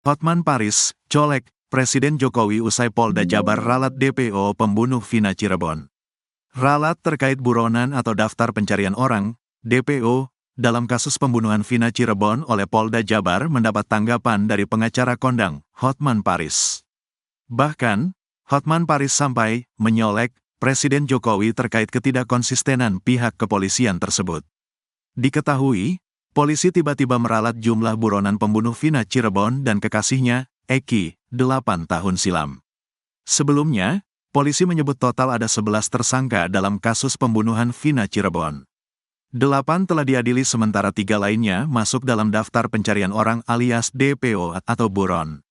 Hotman Paris, colek, Presiden Jokowi usai Polda Jabar ralat DPO pembunuh Vina Cirebon. Ralat terkait buronan atau daftar pencarian orang, DPO, dalam kasus pembunuhan Vina Cirebon oleh Polda Jabar mendapat tanggapan dari pengacara kondang, Hotman Paris. Bahkan, Hotman Paris sampai menyolek Presiden Jokowi terkait ketidakkonsistenan pihak kepolisian tersebut. Diketahui, polisi tiba-tiba meralat jumlah buronan pembunuh Vina Cirebon dan kekasihnya, Eki, 8 tahun silam. Sebelumnya, polisi menyebut total ada 11 tersangka dalam kasus pembunuhan Vina Cirebon. 8 telah diadili sementara 3 lainnya masuk dalam daftar pencarian orang alias DPO atau buron.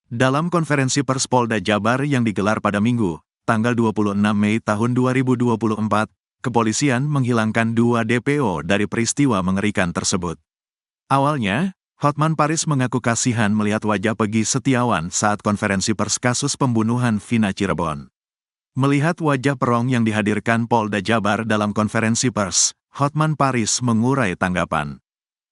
Dalam konferensi pers Polda Jabar yang digelar pada Minggu, tanggal 26 Mei tahun 2024, kepolisian menghilangkan 2 DPO dari peristiwa mengerikan tersebut. Awalnya, Hotman Paris mengaku kasihan melihat wajah Peggy Setiawan saat konferensi pers kasus pembunuhan Vina Cirebon. Melihat wajah perong yang dihadirkan Polda Jabar dalam konferensi pers, Hotman Paris mengurai tanggapan.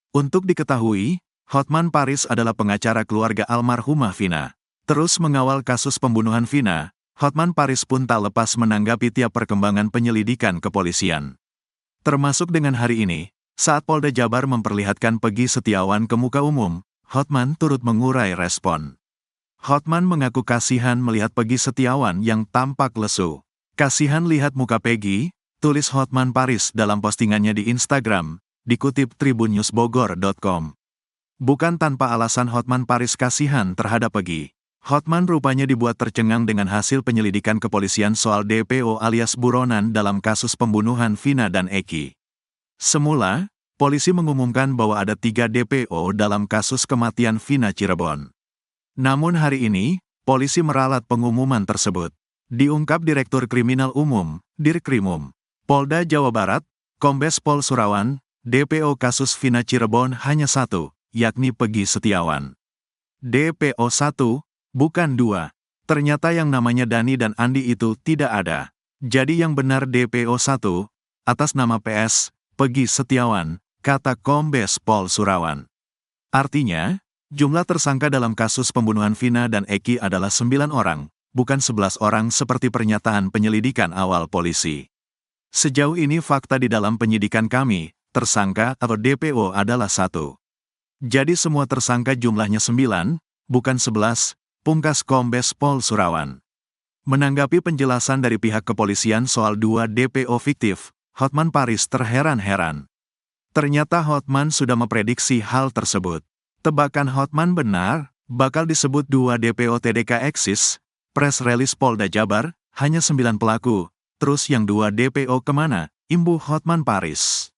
Untuk diketahui, Hotman Paris adalah pengacara keluarga almarhumah Vina. Terus mengawal kasus pembunuhan Vina, Hotman Paris pun tak lepas menanggapi tiap perkembangan penyelidikan kepolisian. Termasuk dengan hari ini, saat Polda Jabar memperlihatkan Peggy Setiawan ke muka umum, Hotman turut mengurai respon. Hotman mengaku kasihan melihat Peggy Setiawan yang tampak lesu. Kasihan lihat muka Peggy, tulis Hotman Paris dalam postingannya di Instagram, dikutip tribunnewsbogor.com. Bukan tanpa alasan Hotman Paris kasihan terhadap Peggy. Hotman rupanya dibuat tercengang dengan hasil penyelidikan kepolisian soal DPO alias buronan dalam kasus pembunuhan Vina dan Eki. Semula, polisi mengumumkan bahwa ada 3 DPO dalam kasus kematian Vina Cirebon. Namun hari ini, polisi meralat pengumuman tersebut. Diungkap Direktur Kriminal Umum, Dirkrimum, Polda Jawa Barat, Kombes Pol Surawan, DPO kasus Vina Cirebon hanya 1, yakni Peggy Setiawan. DPO 1, bukan 2. Ternyata yang namanya Dani dan Andi itu tidak ada. Jadi yang benar DPO 1, atas nama PS, Peggy Setiawan, kata Kombes Pol Surawan. Artinya, jumlah tersangka dalam kasus pembunuhan Vina dan Eki adalah 9 orang, bukan 11 orang seperti pernyataan penyelidikan awal polisi. Sejauh ini fakta di dalam penyidikan kami, tersangka atau DPO adalah 1. Jadi semua tersangka jumlahnya 9, bukan 11, pungkas Kombes Pol Surawan. Menanggapi penjelasan dari pihak kepolisian soal 2 DPO fiktif, Hotman Paris terheran-heran. Ternyata Hotman sudah memprediksi hal tersebut. Tebakan Hotman benar, bakal disebut 2 DPO TDK eksis, press release Polda Jabar, hanya 9 pelaku, terus yang 2 DPO kemana, imbuh Hotman Paris.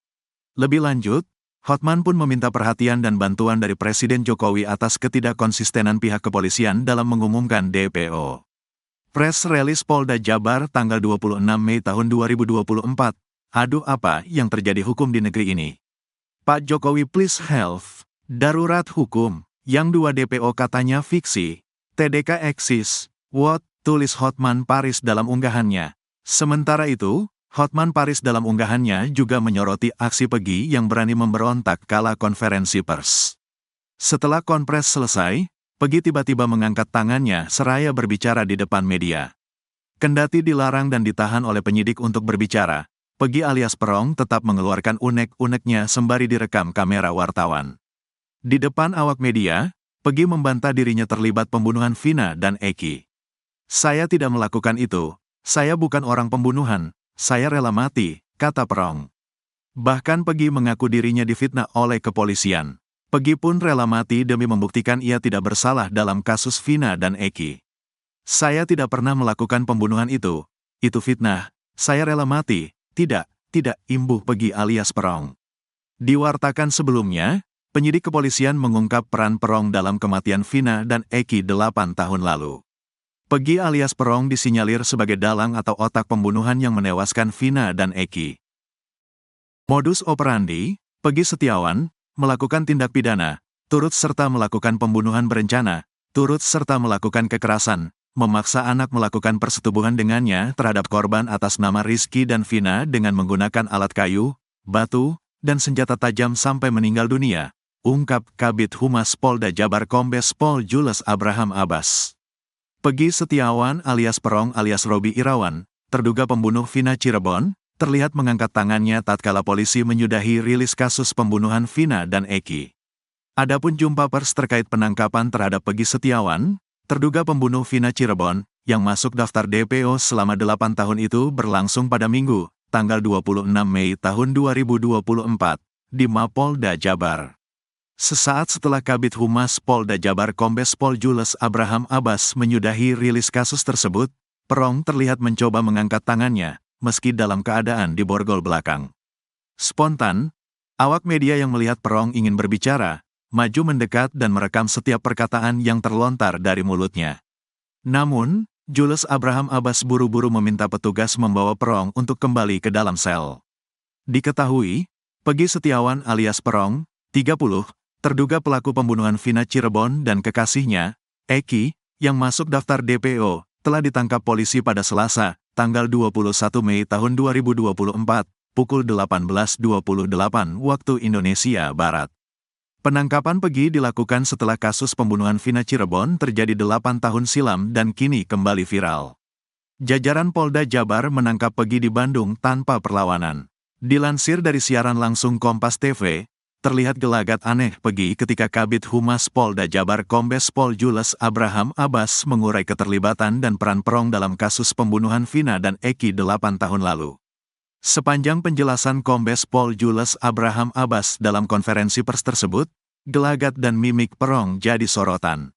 Lebih lanjut, Hotman pun meminta perhatian dan bantuan dari Presiden Jokowi atas ketidakkonsistenan pihak kepolisian dalam mengumumkan DPO. Press release Polda Jabar tanggal 26 Mei tahun 2024. Aduh apa yang terjadi hukum di negeri ini. Pak Jokowi please help. Darurat hukum. Yang 2 DPO katanya fiksi. TDK eksis. What? Tulis Hotman Paris dalam unggahannya. Sementara itu, Hotman Paris dalam unggahannya juga menyoroti aksi Peggy yang berani memberontak kala konferensi pers. Setelah konpres selesai, Peggy tiba-tiba mengangkat tangannya seraya berbicara di depan media. Kendati dilarang dan ditahan oleh penyidik untuk berbicara, Peggy alias Perong tetap mengeluarkan unek-uneknya sembari direkam kamera wartawan. Di depan awak media, Peggy membantah dirinya terlibat pembunuhan Vina dan Eki. Saya tidak melakukan itu, saya bukan orang pembunuhan, saya rela mati, kata Perong. Bahkan Peggy mengaku dirinya difitnah oleh kepolisian. Peggy pun rela mati demi membuktikan ia tidak bersalah dalam kasus Vina dan Eki. Saya tidak pernah melakukan pembunuhan itu fitnah, saya rela mati. Tidak, imbuh Peggy alias Perong. Diwartakan sebelumnya, penyidik kepolisian mengungkap peran Perong dalam kematian Vina dan Eki 8 tahun lalu. Peggy alias Perong disinyalir sebagai dalang atau otak pembunuhan yang menewaskan Vina dan Eki. Modus operandi, Peggy Setiawan, melakukan tindak pidana, turut serta melakukan pembunuhan berencana, turut serta melakukan kekerasan, memaksa anak melakukan persetubuhan dengannya terhadap korban atas nama Rizky dan Vina dengan menggunakan alat kayu, batu, dan senjata tajam sampai meninggal dunia, ungkap Kabid Humas Polda Jabar Kombes Pol Jules Abraham Abbas. Pegi Setiawan alias Perong alias Robi Irawan, terduga pembunuh Vina Cirebon, terlihat mengangkat tangannya tatkala polisi menyudahi rilis kasus pembunuhan Vina dan Eki. Adapun jumpa pers terkait penangkapan terhadap Pegi Setiawan, terduga pembunuh Vina Cirebon, yang masuk daftar DPO selama 8 tahun itu berlangsung pada Minggu, tanggal 26 Mei tahun 2024, di Mapolda Jabar. Sesaat setelah Kabid Humas Polda Jabar Kombes Pol Jules Abraham Abbas menyudahi rilis kasus tersebut, Perong terlihat mencoba mengangkat tangannya, meski dalam keadaan di borgol belakang. Spontan, awak media yang melihat Perong ingin berbicara, maju mendekat dan merekam setiap perkataan yang terlontar dari mulutnya. Namun, Jules Abraham Abbas buru-buru meminta petugas membawa Perong untuk kembali ke dalam sel. Diketahui, Pegi Setiawan alias Perong, 30, terduga pelaku pembunuhan Vina Cirebon dan kekasihnya, Eki, yang masuk daftar DPO, telah ditangkap polisi pada Selasa, tanggal 21 Mei tahun 2024, pukul 18.28 waktu Indonesia Barat. Penangkapan Pegi dilakukan setelah kasus pembunuhan Vina Cirebon terjadi 8 tahun silam dan kini kembali viral. Jajaran Polda Jabar menangkap Pegi di Bandung tanpa perlawanan. Dilansir dari siaran langsung Kompas TV, terlihat gelagat aneh Pegi ketika Kabid Humas Polda Jabar Kombes Pol Jules Abraham Abbas mengurai keterlibatan dan peran Perong dalam kasus pembunuhan Vina dan Eki 8 tahun lalu. Sepanjang penjelasan Kombes Pol Jules Abraham Abbas dalam konferensi pers tersebut, gelagat dan mimik Perong jadi sorotan.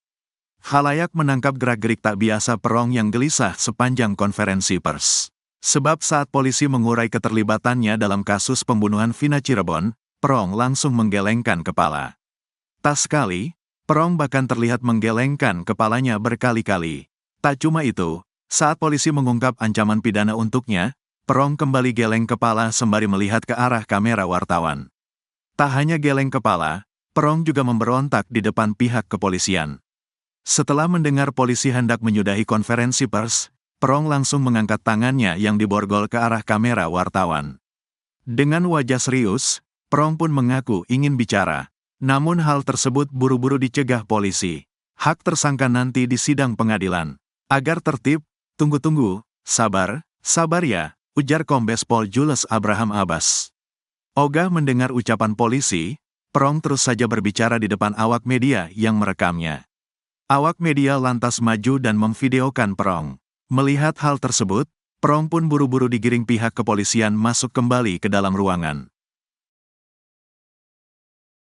Khalayak menangkap gerak-gerik tak biasa Perong yang gelisah sepanjang konferensi pers. Sebab saat polisi mengurai keterlibatannya dalam kasus pembunuhan Vina Cirebon, Perong langsung menggelengkan kepala. Tak sekali, Perong bahkan terlihat menggelengkan kepalanya berkali-kali. Tak cuma itu, saat polisi mengungkap ancaman pidana untuknya, Perong kembali geleng kepala sembari melihat ke arah kamera wartawan. Tak hanya geleng kepala, Perong juga memberontak di depan pihak kepolisian. Setelah mendengar polisi hendak menyudahi konferensi pers, Perong langsung mengangkat tangannya yang diborgol ke arah kamera wartawan. Dengan wajah serius, Perong pun mengaku ingin bicara. Namun hal tersebut buru-buru dicegah polisi. Hak tersangka nanti di sidang pengadilan. Agar tertib, tunggu-tunggu, sabar ya, ujar Kombes Pol Jules Abraham Abbas. Ogah mendengar ucapan polisi, Perong terus saja berbicara di depan awak media yang merekamnya. Awak media lantas maju dan memvideokan Perong. Melihat hal tersebut, Perong pun buru-buru digiring pihak kepolisian masuk kembali ke dalam ruangan.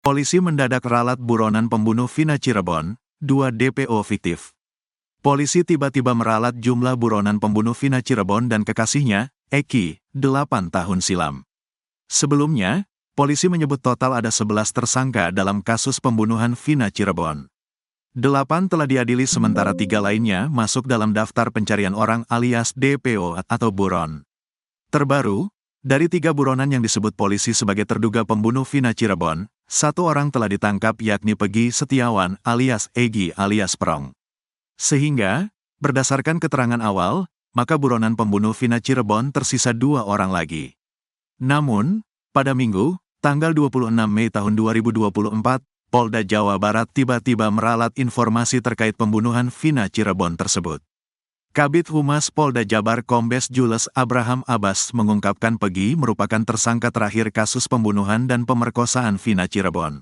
Polisi mendadak ralat buronan pembunuh Vina Cirebon, 2 DPO fiktif. Polisi tiba-tiba meralat jumlah buronan pembunuh Vina Cirebon dan kekasihnya, Eki, 8 tahun silam. Sebelumnya, polisi menyebut total ada 11 tersangka dalam kasus pembunuhan Vina Cirebon. 8 telah diadili sementara 3 lainnya masuk dalam daftar pencarian orang alias DPO atau buron. Terbaru, dari 3 buronan yang disebut polisi sebagai terduga pembunuh Vina Cirebon, 1 orang telah ditangkap yakni Pegi Setiawan alias Egi alias Perong. Sehingga, berdasarkan keterangan awal, maka buronan pembunuh Vina Cirebon tersisa 2 orang lagi. Namun, pada Minggu, tanggal 26 Mei tahun 2024, Polda Jawa Barat tiba-tiba meralat informasi terkait pembunuhan Vina Cirebon tersebut. Kabid Humas Polda Jabar Kombes Jules Abraham Abbas mengungkapkan Pegi merupakan tersangka terakhir kasus pembunuhan dan pemerkosaan Vina Cirebon.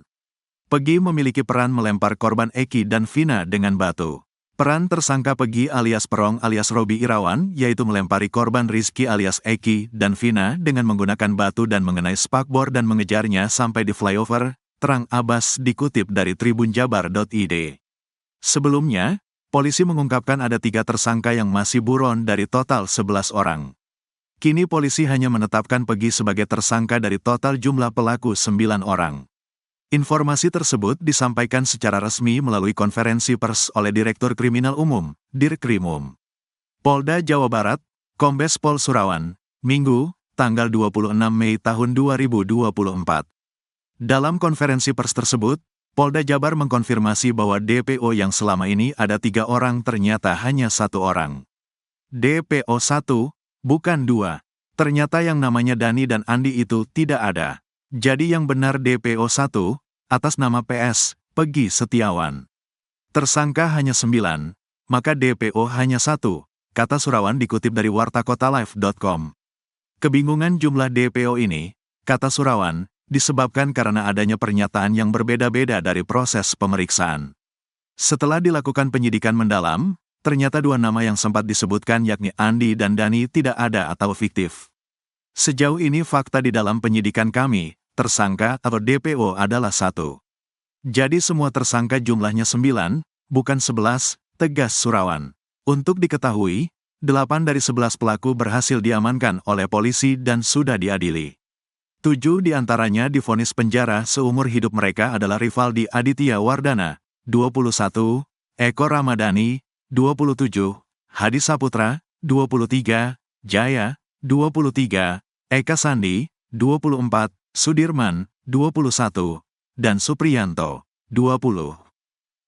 Pegi memiliki peran melempar korban Eki dan Vina dengan batu. Peran tersangka Pegi alias Perong alias Robi Irawan yaitu melempari korban Rizky alias Eki dan Vina dengan menggunakan batu dan mengenai spakbor dan mengejarnya sampai di flyover, terang Abbas dikutip dari tribunjabar.id. Sebelumnya, polisi mengungkapkan ada 3 tersangka yang masih buron dari total 11 orang. Kini polisi hanya menetapkan Pegi sebagai tersangka dari total jumlah pelaku 9 orang. Informasi tersebut disampaikan secara resmi melalui konferensi pers oleh Direktur Kriminal Umum, Dirkrimum. Polda Jawa Barat, Kombes Pol Surawan, Minggu, tanggal 26 Mei tahun 2024. Dalam konferensi pers tersebut, Polda Jabar mengkonfirmasi bahwa DPO yang selama ini ada 3 orang ternyata hanya 1 orang. DPO 1, bukan 2. Ternyata yang namanya Dani dan Andi itu tidak ada. Jadi yang benar DPO 1 atas nama PS, Peggy Setiawan. Tersangka hanya 9, maka DPO hanya 1, kata Surawan dikutip dari wartakotalive.com. Kebingungan jumlah DPO ini, kata Surawan, disebabkan karena adanya pernyataan yang berbeda-beda dari proses pemeriksaan. Setelah dilakukan penyidikan mendalam, ternyata 2 nama yang sempat disebutkan yakni Andi dan Dani tidak ada atau fiktif. Sejauh ini fakta di dalam penyidikan kami, tersangka atau DPO adalah 1. Jadi semua tersangka jumlahnya 9, bukan 11, tegas Surawan. Untuk diketahui, 8 dari 11 pelaku berhasil diamankan oleh polisi dan sudah diadili. 7 diantaranya divonis penjara seumur hidup. Mereka adalah Rivaldi Aditya Wardana, 21, Eko Ramadhani, 27, Hadi Saputra, 23, Jaya, 23, Eka Sandi, 24, Sudirman, 21, dan Supriyanto, 20.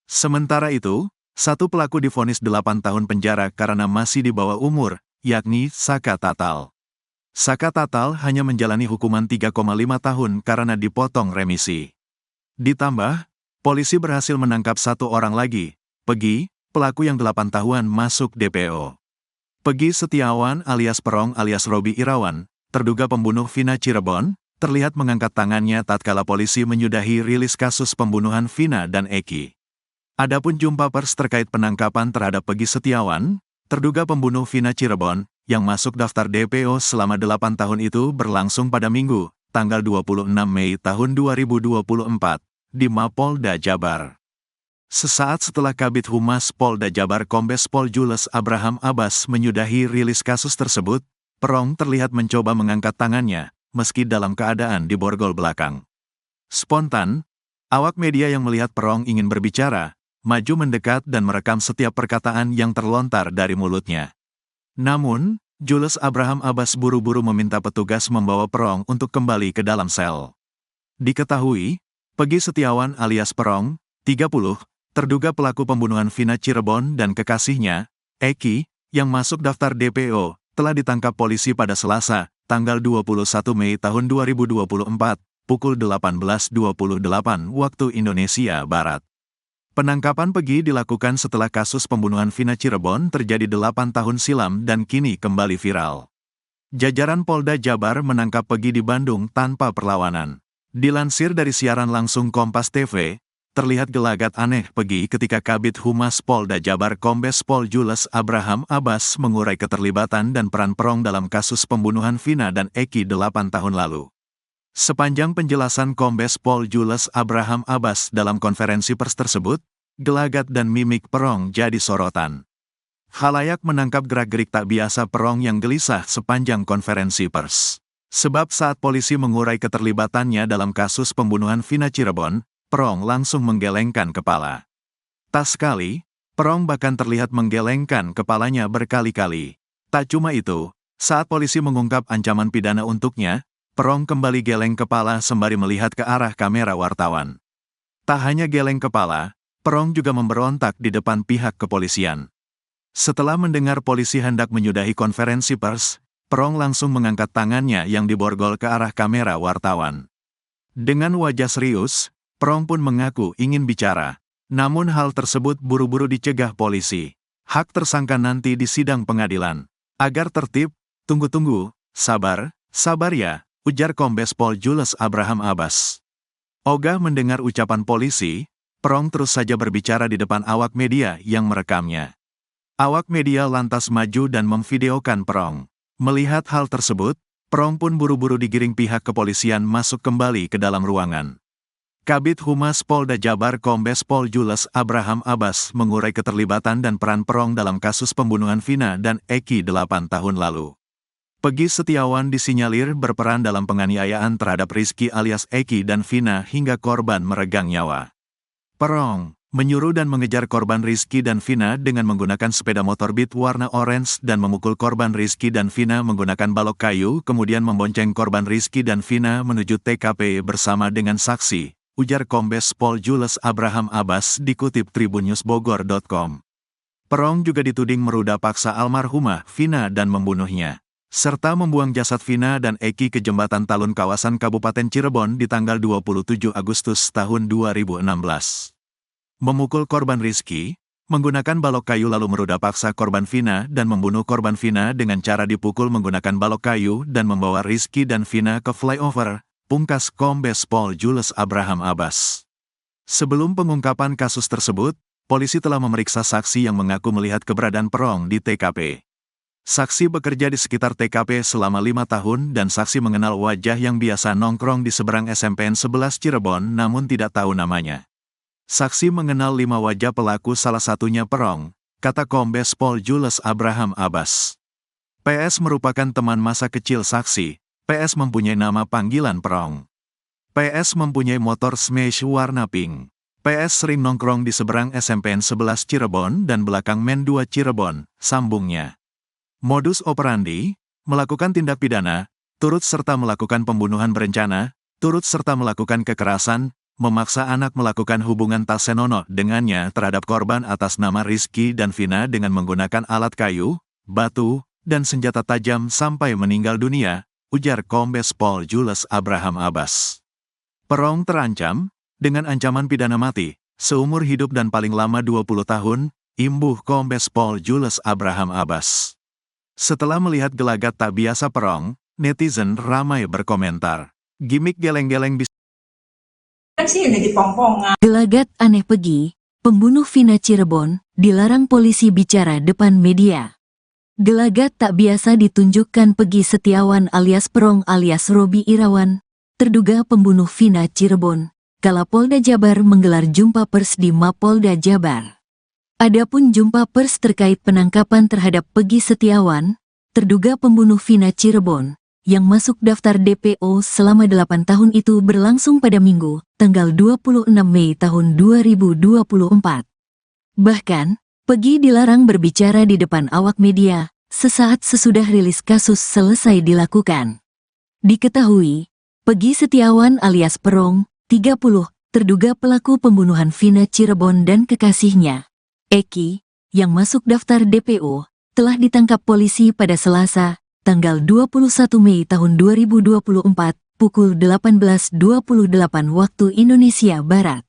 Sementara itu, 1 pelaku divonis 8 tahun penjara karena masih di bawah umur, yakni Saka Tatal. Saka Tatal hanya menjalani hukuman 3,5 tahun karena dipotong remisi. Ditambah, polisi berhasil menangkap 1 orang lagi, Peggy, pelaku yang 8 tahunan masuk DPO. Peggy Setiawan alias Perong alias Robi Irawan, terduga pembunuh Vina Cirebon, terlihat mengangkat tangannya tatkala polisi menyudahi rilis kasus pembunuhan Vina dan Eki. Adapun jumpa pers terkait penangkapan terhadap Peggy Setiawan, terduga pembunuh Vina Cirebon, yang masuk daftar DPO selama 8 tahun itu berlangsung pada Minggu, tanggal 26 Mei tahun 2024, di Mapolda Jabar. Sesaat setelah Kabid Humas Polda Jabar Kombes Pol Jules Abraham Abbas menyudahi rilis kasus tersebut, Perong terlihat mencoba mengangkat tangannya, meski dalam keadaan di borgol belakang. Spontan, awak media yang melihat Perong ingin berbicara, maju mendekat dan merekam setiap perkataan yang terlontar dari mulutnya. Namun, Jules Abraham Abbas buru-buru meminta petugas membawa Perong untuk kembali ke dalam sel. Diketahui, Peggy Setiawan alias Perong, 30, terduga pelaku pembunuhan Vina Cirebon dan kekasihnya, Eki, yang masuk daftar DPO, telah ditangkap polisi pada Selasa, tanggal 21 Mei tahun 2024, pukul 18.28 waktu Indonesia Barat. Penangkapan Peggy dilakukan setelah kasus pembunuhan Vina Cirebon terjadi 8 tahun silam dan kini kembali viral. Jajaran Polda Jabar menangkap Peggy di Bandung tanpa perlawanan. Dilansir dari siaran langsung Kompas TV, terlihat gelagat aneh Peggy ketika Kabid Humas Polda Jabar Kombes Pol Jules Abraham Abbas mengurai keterlibatan dan peran Perong dalam kasus pembunuhan Vina dan Eki 8 tahun lalu. Sepanjang penjelasan Kombes Pol Jules Abraham Abbas dalam konferensi pers tersebut, gelagat dan mimik Perong jadi sorotan. Khalayak menangkap gerak-gerik tak biasa Perong yang gelisah sepanjang konferensi pers. Sebab saat polisi mengurai keterlibatannya dalam kasus pembunuhan Vina Cirebon, Perong langsung menggelengkan kepala. Tak sekali, Perong bahkan terlihat menggelengkan kepalanya berkali-kali. Tak cuma itu, saat polisi mengungkap ancaman pidana untuknya, Perong kembali geleng kepala sembari melihat ke arah kamera wartawan. Tak hanya geleng kepala, Perong juga memberontak di depan pihak kepolisian. Setelah mendengar polisi hendak menyudahi konferensi pers, Perong langsung mengangkat tangannya yang diborgol ke arah kamera wartawan. Dengan wajah serius, Perong pun mengaku ingin bicara. Namun hal tersebut buru-buru dicegah polisi. Hak tersangka nanti di sidang pengadilan. Agar tertib, tunggu-tunggu, sabar ya, ujar Kombes Pol Jules Abraham Abbas. Ogah mendengar ucapan polisi, Perong terus saja berbicara di depan awak media yang merekamnya. Awak media lantas maju dan memvideokan Perong. Melihat hal tersebut, Perong pun buru-buru digiring pihak kepolisian masuk kembali ke dalam ruangan. Kabid Humas Polda Jabar Kombes Pol Jules Abraham Abbas mengurai keterlibatan dan peran Perong dalam kasus pembunuhan Vina dan Eki 8 tahun lalu. Peggy Setiawan disinyalir berperan dalam penganiayaan terhadap Rizky alias Eki dan Vina hingga korban meregang nyawa. Perong menyuruh dan mengejar korban Rizky dan Vina dengan menggunakan sepeda motor Beat warna orange dan memukul korban Rizky dan Vina menggunakan balok kayu, kemudian membonceng korban Rizky dan Vina menuju TKP bersama dengan saksi, ujar Kombes Pol Jules Abraham Abbas dikutip tribunnews.bogor.com. Perong juga dituding meruda paksa almarhumah Vina dan membunuhnya. serta membuang jasad Vina dan Eki ke jembatan Talun kawasan Kabupaten Cirebon di tanggal 27 Agustus tahun 2016. Memukul korban Rizky, menggunakan balok kayu lalu meruda paksa korban Vina dan membunuh korban Vina dengan cara dipukul menggunakan balok kayu dan membawa Rizky dan Vina ke flyover, pungkas Kombes Pol Jules Abraham Abbas. Sebelum pengungkapan kasus tersebut, polisi telah memeriksa saksi yang mengaku melihat keberadaan Perong di TKP. Saksi bekerja di sekitar TKP selama 5 tahun dan saksi mengenal wajah yang biasa nongkrong di seberang SMPN 11 Cirebon namun tidak tahu namanya. Saksi mengenal 5 wajah pelaku, salah satunya Perong, kata Kombes Pol Jules Abraham Abbas. PS merupakan teman masa kecil saksi. PS mempunyai nama panggilan Perong. PS mempunyai motor smash warna pink. PS sering nongkrong di seberang SMPN 11 Cirebon dan belakang Men 2 Cirebon, sambungnya. Modus operandi, melakukan tindak pidana, turut serta melakukan pembunuhan berencana, turut serta melakukan kekerasan, memaksa anak melakukan hubungan tak senonoh dengannya terhadap korban atas nama Rizky dan Vina dengan menggunakan alat kayu, batu, dan senjata tajam sampai meninggal dunia, ujar Kombes Pol Jules Abraham Abbas. Perong terancam dengan ancaman pidana mati, seumur hidup dan paling lama 20 tahun, imbuh Kombes Pol Jules Abraham Abbas. Setelah melihat gelagat tak biasa Perong, netizen ramai berkomentar. Gimik geleng-geleng bisa Gelagat aneh Pegi, pembunuh Vina Cirebon, dilarang polisi bicara depan media. Gelagat tak biasa ditunjukkan Pegi Setiawan alias Perong alias Robi Irawan, terduga pembunuh Vina Cirebon, kala Polda Jabar menggelar jumpa pers di Mapolda Jabar. Adapun jumpa pers terkait penangkapan terhadap Pegi Setiawan, terduga pembunuh Vina Cirebon, yang masuk daftar DPO selama 8 tahun itu berlangsung pada Minggu, tanggal 26 Mei tahun 2024. Bahkan, Pegi dilarang berbicara di depan awak media, sesaat sesudah rilis kasus selesai dilakukan. Diketahui, Pegi Setiawan alias Perong, 30, terduga pelaku pembunuhan Vina Cirebon dan kekasihnya, Eki, yang masuk daftar DPO, telah ditangkap polisi pada Selasa, tanggal 21 Mei tahun 2024, pukul 18.28 waktu Indonesia Barat.